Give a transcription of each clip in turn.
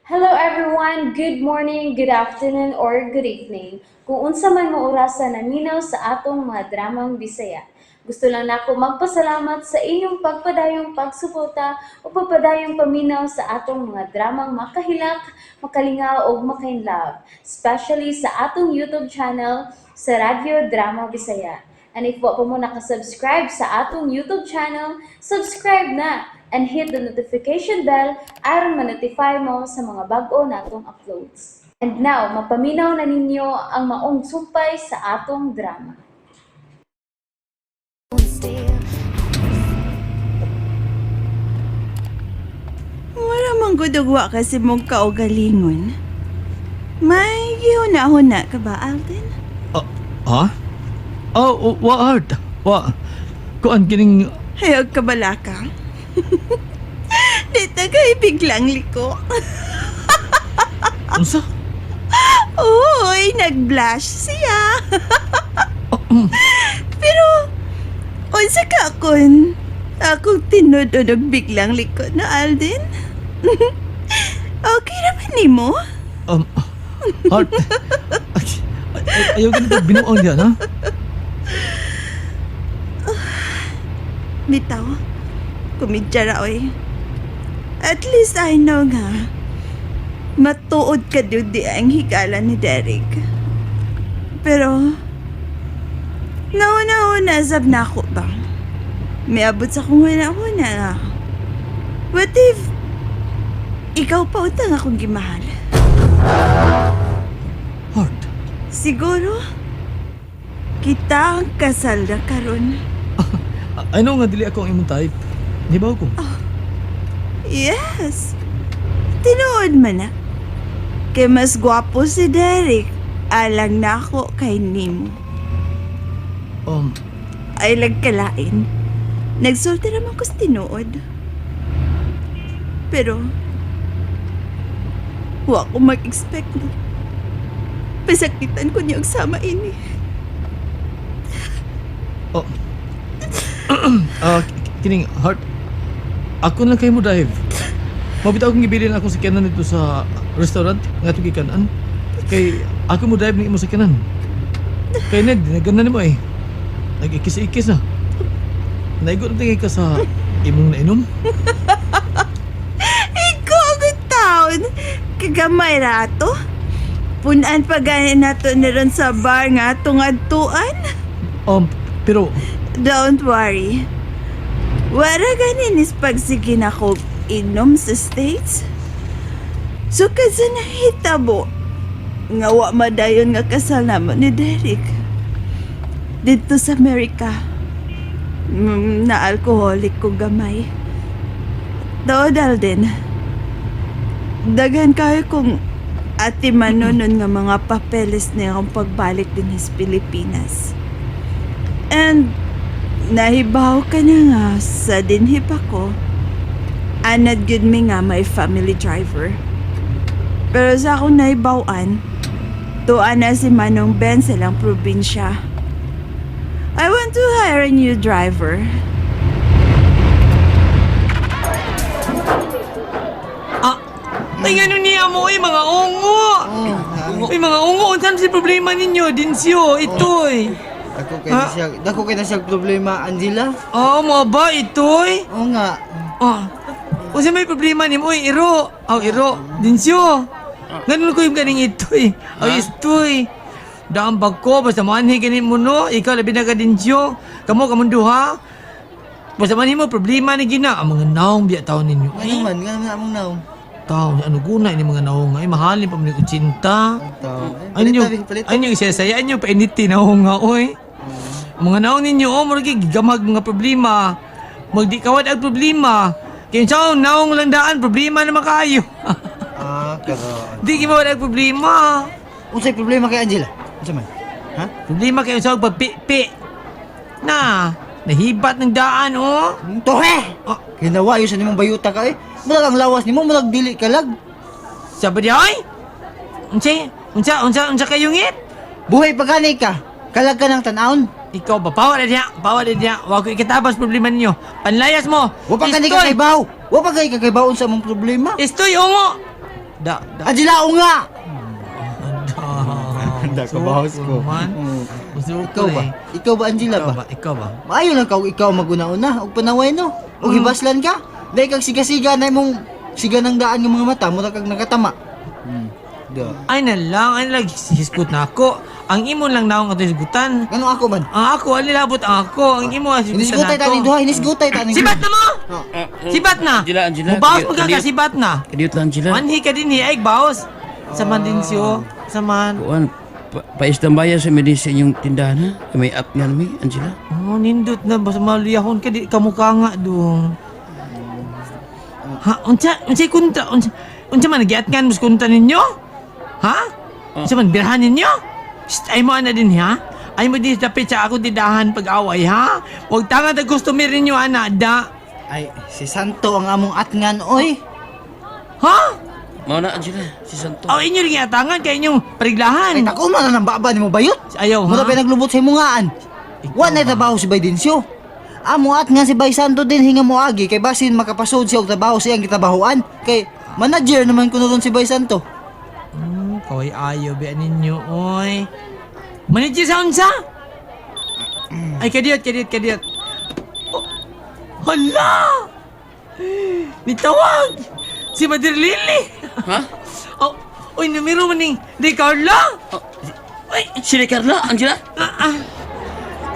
Hello everyone, good morning, good afternoon, or good evening. Kung unsa man mo orasan naminaw sa atong mga dramang Bisaya. Gusto lang nako magpasalamat sa inyong pagpadayong pagsuporta o pagpadayong paminaw sa atong mga dramang makahilak, makalingaw o makainlove, especially sa atong YouTube channel sa Radyo Drama Bisaya. And if wa pa mo nakasubscribe sa atong YouTube channel, subscribe na and hit the notification bell aron ma-notify mo sa mga bag-o natong uploads. And now, mapaminaw na ninyo ang maong sumpay sa atong drama. Wala mang gudugwa kasi mong kaugalingon. May gihuna-huna ka ba, Alden? Ha? Oh, what art? What? Kuan kining... Hayag ka bala ka? Dito ka biglang liko. Unsa? Uy, nag-blush siya. Pero, unsa ka akong tinod o biglang liko na, Alden? Okay naman ni mo? Art? Ayaw ganito binuang diyan, ha? Bitaw, kumidya ra, oy. At least I know nga, matuod ka di ang higala ni Derek. Pero, nauna-una sab na ako ba? May abot sa kong huna-huna nga. What if, ikaw pa utang akong gimahal? Art? Siguro, kita ang kasal na karon. Ano nga dili ako ang imong type? Di ba ako? Yes. Tinuod man na. Kay mas gwapo si Derek. Alang na ako kay Nemo. Ay lagkalain. Nagsulti naman ko sa tinuod. Pero, wa ko mag-expect na pasakitan ko niya og sama ini. Kining, Heart, ako lang kayo mo drive. Mabitaw akong ibilin akong sakyanan dito sa restaurant nga ito gikanan. Kay ako mo drive ng imo sakyanan. Kay Ned, naganda mo eh. Nag-ikis-ikis na. Naigot na tingin ka sa imong nainom. Ikaw ang taon. Kagamay rato. Punan pa ganin nato ni ron sa bar nga tungad-tuan. Pero, Don't worry. Wala ganin is pagsige na ko inom sa States. So kasi nahitabo nga wa madayon nga kasal naman ni Derek. Dito sa Amerika, na alcoholic ko gamay. Dodal din. Daghan kayo kung ati manonon nga mga papeles niya akong pagbalik din sa Pilipinas. And nahibaw ka na nga sa dinhip ako. Anad yun mi nga may family driver. Pero sa akong nahibawan, tuan na si Manong Ben sa lang probinsya. I want to hire a new driver. ay ano niya mo mga ungo. Mga ungo, unsan si problema ninyo, Dinsyo, itoy. Dako kay na siya problema, Angela. Mo ba, itoy? Oo nga. Kasi may problema ni mo, Iro. Iro, Dinsyo. Ganun ko yung ganing itoy. Istoy. Daang bag ko, basta manhi ganin mo no. Ikaw labi na ka, Dinsyo. Kamu duha. Basta manhi mo, problema ni Gina. Ang mga naong biya taon ninyo. Nga naman, nga naman among naw. Taon, ano guna ini mga naong ay mahalin pa mo ng utsinta. Anyo isasayaan nyo pa initi naong nga, oy. Mga naong ninyo, maragi gigamag mga problema. Magdi kawad ang problema. Kaya sa naong landaan, problema naman kayo. Karon. Di gimawad ang problema. Unsay problema kay Angela? Unsa man? Ha? Problema kayo sa pagpipi. Nahibat ng daan, oh. Tohe! Kinawa yun sa nimong bayuta ka eh. Mulag ang lawas nimo, mulag dili kalag. Sabi di, oy? Unsa kayong it? Buhay pagani ka. Kalag ka ng tanawon. Ikaw ba? Pawa na niya. Huwag ko ikitabas problema ninyo. Panlayas mo. Wa pa ka ni kakaybaw. Wa pa kay kakaybaon sa among problema. Istoy, ungo. Da. Angela, o nga! Da. Kabahos ko. Man. Oo. Ikaw Ikaw ba? Ikaw ba, Angela ba? Ikaw ba? Maayo lang ka ikaw maguna-una og panaway no. Og hibaslan ka. Dahil kag siga-siga na imong siga ng daan ng mga mata mo kag nakatama. Da. Ay na lang hisgot na ako. Ang imo lang naong ato hisgutan. Ano ako man? Ang ako, alilabot ang ako. Ang imo hisgutan Hinisgutay tani duha, hinisgutay tani. Sibat na mo! Sibat na! Angela. Mubawas mo ka sibat na. Kadiyot lang, Angela. Manhi ka din ay bawas. Saman din siyo. Saman. Kuan, paistambaya sa medicine yung tindahan ha? May at nga namin, Angela. Oh, nindot na. Basta maliyahon ka di kamukha nga doon. Ha? Unsay kunta? Unsa man nagiat nga mas kunta ninyo? Ha? Unsa man birhan ninyo? Shh, ay mo ana din ha? Ay mo di tapit sa ako didahan pag-away ha? Huwag tanga na customer ninyo ana da. Ay, si Santo ang among atngan oy. Ha? Mao na, Angela, si Santo. Oh, inyo ring atangan kay inyong Ay pariglahan. tako man nang baba nimo bayot. Ayaw Mo ha? na pinaglubot sa imungaan. Wa na trabaho si Baydensyo. Amo atngan si Bay Santo din hinga mo agi kay basin makapasod siya og trabaho siyang gitabahuan. Kay manager naman kuno ron si Bay Santo. Kaway ayaw ba ninyo, oy. Manager sa unsa? Ay, kadiyot. Oh, hala! Nitawag! Si Mother Lily! Ha? Oh, oy, numero man ni Di Carla! Ay, si Carla, Angela.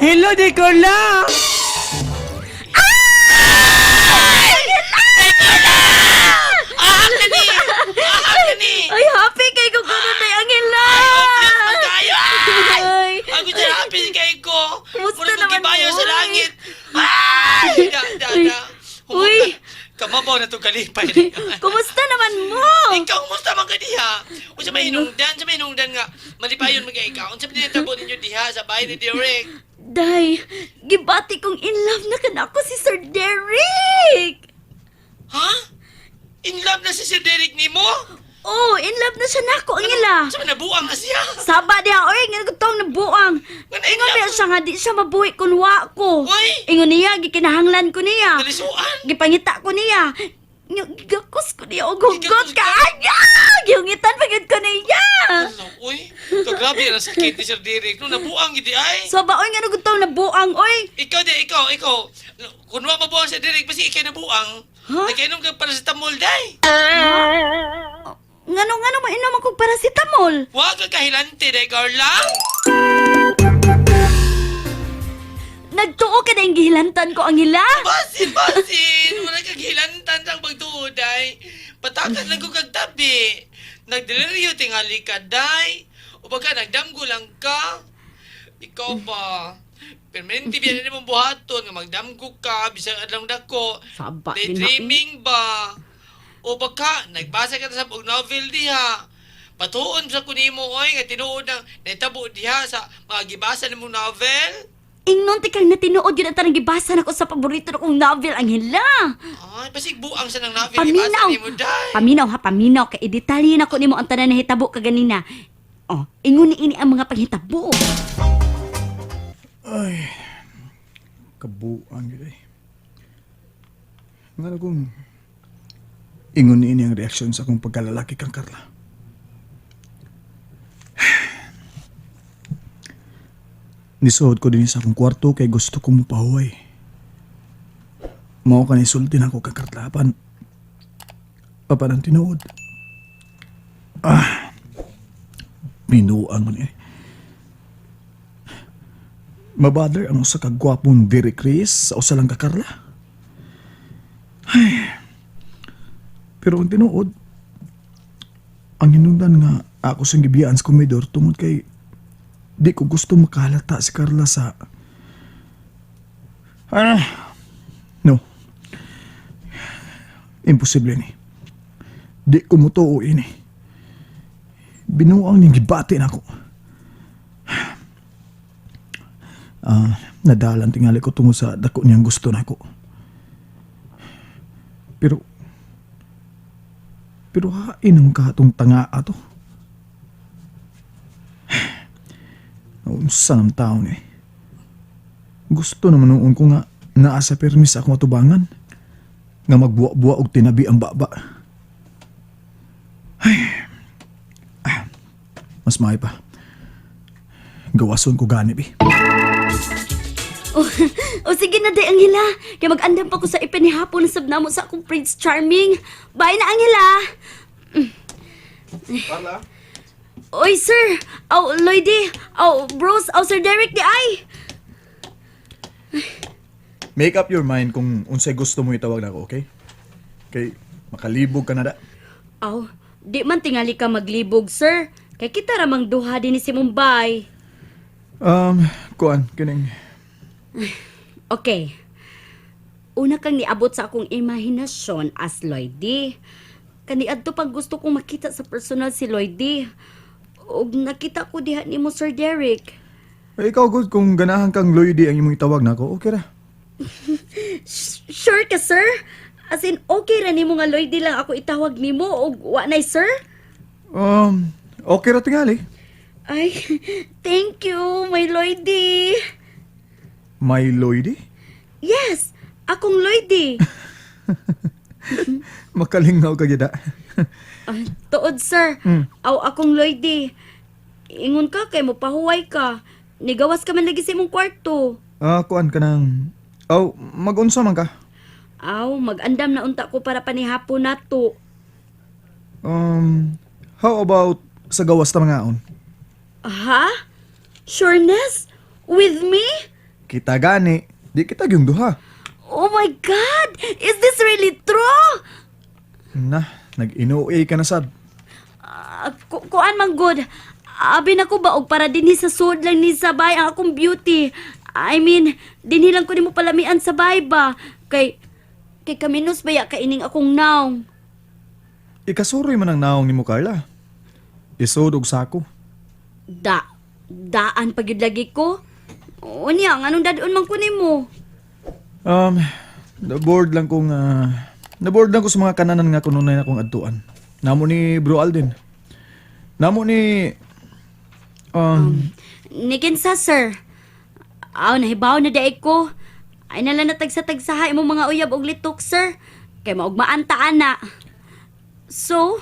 Hello, Di Carla! Ay, happy kay ko kuno tay Angela. Ay, Ako dyan happy kay ko! Kumusta Muna naman gibayo mo, sa oy? langit! Ay! Da. Uy. Kamabaw na itong kalipay. kumusta naman mo? Ikaw, kumusta man ka diha? O sa may hinungdan nga, malipayon mga ikaw. O sa may tabo ninyo diha sa bahay ni Derek. Day, gibati kong in love na kanako si Sir Derek. Ha? In love na si Sir Derek ni mo? Oh, in love na siya nako Angela. Sa may nabuang na siya. Saba diha oy, nga gutong nabuang. Nga Ingon na- niya siya nga di siya mabuhi kun wa ko. Uy! Ingon niya gikinahanglan ko niya. Nalisuan. Gipangita ko niya. Gigakos ko niya og hugot Gigakos ka. ka? Anya! Giyungitan pagid ko niya. Ano, uy? Kagrabe ang sakit ni Sir Derek. No, nabuang gidi ay. So ba oy nga gutong nabuang oy. Ikaw. Kung wa mabuang si Derek, basi ikay nabuang. Ha? Nagkainom ka paracetamol, day. Ngano mainom ako paracetamol. Huwag ka kahilante, day, Carla. Nagtuo ka na yung gihilantan ko Angela. Basin! Wala kang hilantan sa pagtuod, day. Patakat lang ko kag tabi. Nagdeliryo tingali ka, day. O baka nagdamgo lang ka. Ikaw ba? Permanente biyan na mong buhaton nga magdamgo ka, bisang adlang dako. Saba, Daydreaming ba? O baka, nagbasa ka na sa og novel diha. Patuon sa kunimo, oy, nga tinuod ng naitabo diha sa mga gibasa na mong novel. Ingnon ti kang natinuod yun ang tarang gibasa na ko sa paborito na kong novel Angela. Ay, basig buang sa ng novel, Paminaw. gibasa ni mo, day. Paminaw. Kay idetalye na ko nimo ang tanan na hitabo kaganina. Oh, ingon ni ini ang mga panghitabo. Kabuang yun eh. Nga kung ingon ini ang reaksyon sa akong pagkalalaki kang Carla. Nisuod ko din sa akong kwarto kay gusto kong mapahuway. Mao ka nisulti na ako kang Carla. Papan ang tinuod. Minuang mo niya. Mabother ang usa ka gwapong Derek Chris sa usa lang ka Carla. Ay. Pero ang tinuod, ang hinungdan nga ako sa gibiyaan sa komedor tungod kay di ko gusto makahalata si Carla sa... No. Imposible ni. Di ko mutuo ini. Binuang niyang gibati na ako. Nadalan tingali ko tungo sa dako niyang gusto na ako. Pero hain ang katong tanga ato. Unsa ng taon eh. Gusto naman noon ko nga naa sa permis akong atubangan nga magbuwa-buwa og tinabi ang baba. Mas maay pa. Gawason ko gani, bi. O sige na, day, Angela. Kaya mag-andam pa ko sa ipinihapon na sabnamo sa akong Prince Charming. Bye na, Angela. Carla? Oy, sir. Aw, Lloydie. Aw, bros. Aw, Sir Derek, di ay. Make up your mind kung unsay gusto mo itawag na ako, okay? Kay makalibog ka na da. Aw, di man tingali ka maglibog, sir. Kay kita ramang duha din ni si Mumbai. Kuan, kining... Okay. Una kang niabot sa akong imahinasyon as Lloydie. Kaniadto pag gusto kong makita sa personal si Lloydie. Og nakita ko diha ni mo, Sir Derek. Ay, ikaw, good, kung ganahan kang Lloydie ang imong itawag na ako, okay ra. Sure ka, sir? As in, okay ra nimo nga Lloydie lang ako itawag nimo og wa nay, sir? Okay ra tingali. Ay, thank you, my Lloydie. My Lloydie? Yes, akong Lloydie. Makalingaw ka gida. Ay, tuod, sir. Aw, akong Lloydie. Ingon ka kay mo pahuway ka. Nigawas ka man lagi sa imong kwarto. Kuan ka nang... Oh, mag-unsa man ka? Aw, mag-andam na unta ko para panihapon nato. How about sa gawas ta mga on? Ha? Sureness? With me? Kita gani, di kita gyung duha. Oh my God! Is this really true? Na, nag-inuwi ka na sad. Kuan man good. Abi na ko ba og para dinhi sa sud lang ni sabay ang akong beauty. I mean, dinhi lang ko nimo palamian sabay ba. Kay kaminos baya kaining akong naong. Ikasuroy man ang naong ni mo, Carla. Isod og sako. Daan pagyud lagi ko. Unya, anong dadon man ko nimo? Naboard lang kong... naboard lang ko sa mga kananan nga kununay na kong adtuan. Namo ni Bro Alden. Namo ni... Nikinsa, sir. Aw, nahibaw na daig ko. Ay nalang natagsa-tagsaha imong mga uyab og litok, sir. Kay maugmaan ta ana. So,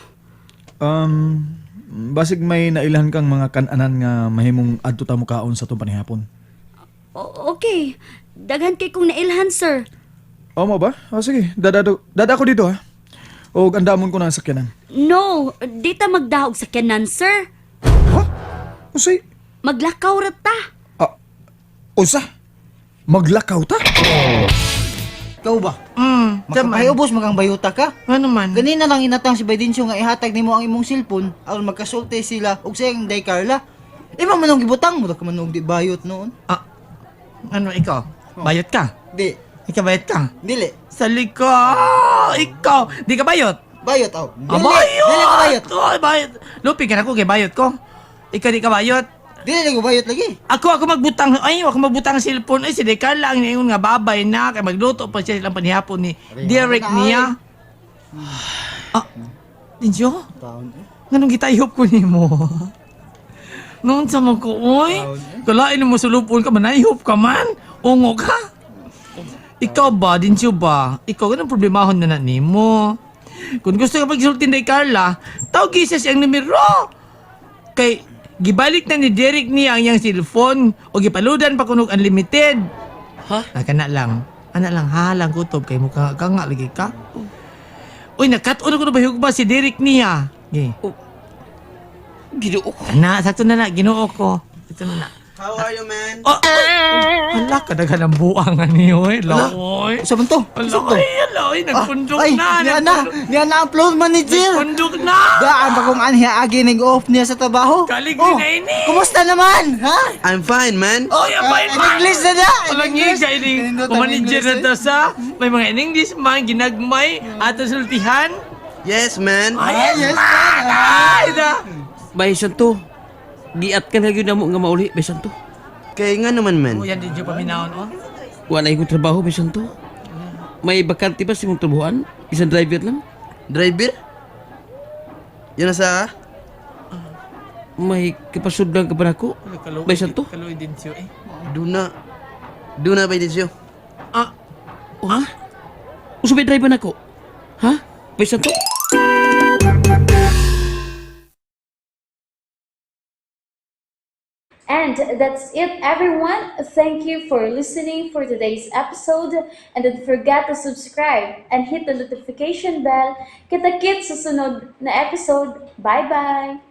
basig may nailahan kang mga kananan nga mahimong adto ta mo kaon sa itong panihapon. Okay. Daghan kay kong nailhan, sir. Mo ba? Sige. Dada ko dito, ha? O andamon ko na ang sakyanan. No, di ta magdahog sa kanan, sir. Ha? Usay? Maglakaw ra ta. Usa? Maglakaw ta? Ikaw ba? Makapayubos magang bayuta ka? Ano man? Ganina lang inatang si Baydensyo nga ihatag nimo ang imong cellphone aron magkasulti sila ug sayang day Carla. Ima manong gibutang mo ka manong di bayot noon. Ano ikaw? Bayot ka? Di, Ikaw bayot ka? dili. Sa liko! Ikaw! Di ka bayot? Bayot aw. Bayot! Dili ka bayot. Ay, bayot! Lupi ka na ko kay bayot ko. Ikaw di ka bayot? Dili ko bayot lagi. Ako magbutang, ako magbutang ng cellphone. Ay, si Decar lang ngayon nga babay na. Kaya magluto pa siya silang panihapon ni Derek niya. Dinsyo? Ganun gitayhop ko ni mo. Noon sa mga ko, oy. Kalain mo sulupon ka, manayhop ka man. Ungo ka. Ikaw ba, Dinsyo ba? Ikaw, ganun problemahon na ni mo. Kung gusto ka pagsultin ni Carla, tawag isa siyang numero. Kay, gibalik na ni Derek niya ang iyang cellphone o gipaludan pa kunog unlimited. Ha? Kana lang. Ana lang halang kutob kay mo ka nga lagi ka. Uy, nakat-on ko na ba hugba si Derek niya. Gi. Ginoo ko. Ana, sakto na na ginoo ko. Ito na na. How are you, man? Hala, kadagan ang buang niyo eh. Laoy. Sa man to? Aloy, nagpundok Ay, na. niya na upload manager. Nagpundok na. Daan pa kung anhiya agi nag-off niya sa trabaho. Kalig Oh, na ini. kumusta naman? Ha? I'm fine, man. Oh, yan ba yun? English na na. Walang English. siya ini. Nindot ang Kumanager English, na to sa may mga English man, ginagmay, ato sultihan. Yes, man. Yes, Ay, da. Baysan to. Giat ka na yun na mo nga mauli, baysan to. Kaya nga naman, man. Oh, yan din yung paminahon, oh. Wala yung trabaho, baysan to. May bakante ba sa mong trabuhan? Isang driver lang? Driver? Yan na sa... May kapasudlan ka ba na ako? Baysan to? Kaloy din siyo, eh. Duna. Duna, Baydensyo. Ah, Ha? Uso may driver na ako? Ha? Baysan to? And that's it, everyone. Thank you for listening for today's episode. And don't forget to subscribe and hit the notification bell. Kita-kits sa sunod na episode. Bye-bye!